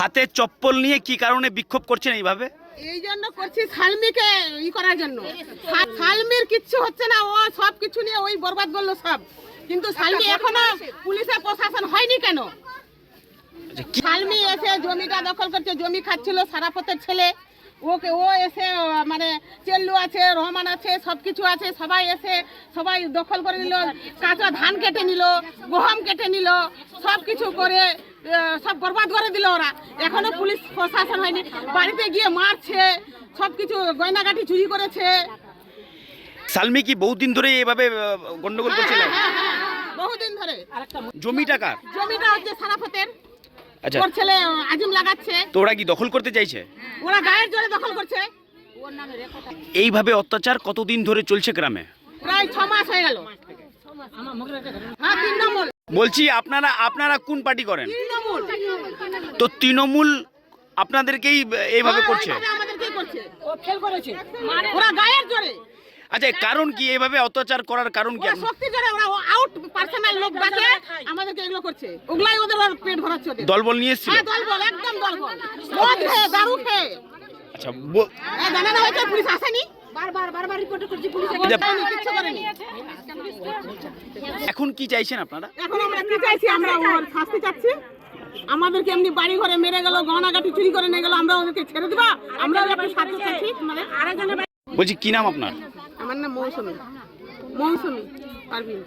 হাতে চপ্পল নিয়ে কি কারণে বিক্ষোভ করছেন এইভাবে? এই জন্য করছি সালমিকে করার জন্য। সালমির কিচ্ছু হচ্ছে না, ও সব কিছু নিয়ে ওই বরবাদ করলো সব। কিন্তু সালমি এখনো পুলিশের প্রশাসন হয়নি কেন? সালমি এসে জমিটা দখল করছে, জমি খাচ্ছিল সারাপতের ছেলে। ও এসে মানে চেল্লু আছে, রহমান আছে, সব কিছু আছে, সবাই দখল করে নিল। কাঁচা ধান কেটে নিল, গহম কেটে নিল, সব কিছু করে সব বরবাদ করে দিল ওরা। এখনো পুলিশ প্রশাসন হয়নি, বাড়িতে গিয়ে মারছে, সব কিছু গয়নাগাটি চুরি করেছে। সালমি কি বহুদিন ধরে এভাবে গন্ডগোল করছিল? বহুদিন ধরে। জমিটা কার? জমিটা হচ্ছে সারাপতের। আচ্ছা, ওর ছেলে আজিম লাগাচ্ছে। তো ওরা কি দখল করতে চাইছে? ওরা গায়ের জোরে দখল করছে। এইভাবে অত্যাচার কতদিন ধরে চলছে গ্রামে? প্রায় 6 মাস হয়ে গেল। হ্যাঁ, 3 নম্বর। বলছি আপনারা কোন পার্টি করেন? তৃণমূল। তো তৃণমূল আপনাদেরকেই এইভাবে করছে? আমাদেরকেই করছে। ও ফেল করেছে। ওরা গায়ের জোরে। আচ্ছা, কারণ কি এইভাবে অত্যাচার করার কারণ কি? ওরা শক্তি জোরে, ওরা আউট পার্সোনাল লোক ডাকে আমাদেরকে এগুলো করছে। ওগুলাই ওদের পেট ভরাচ্ছে ওদের। দলবল নিয়ে এসেছিল? হ্যাঁ, দলবল, একদম দলবল। মদ খেয়ে, দারু খেয়ে। আচ্ছা, জানানো হয়েছে, পুলিশ আসেনি। বারবার রিপোর্ট করছি, পুলিশ কিছু করেনি। এখন কি চাইছেন আপনারা? এখন আমরা কি চাইছি? আমরা ওর শাস্তি চাচ্ছি। আমাদেরকে এমনি বাড়ি ঘরে মেরে গেল, গহনাগাটি চুরি করে নিয়ে গেল, আমরা ওদেরকে ছেড়ে দিবা? আমরা একটু শাস্তি চাচ্ছি। মানে আরেকজনের। বলছি, কি নাম আপনার? আমার নাম মৌসুমী পারভিন।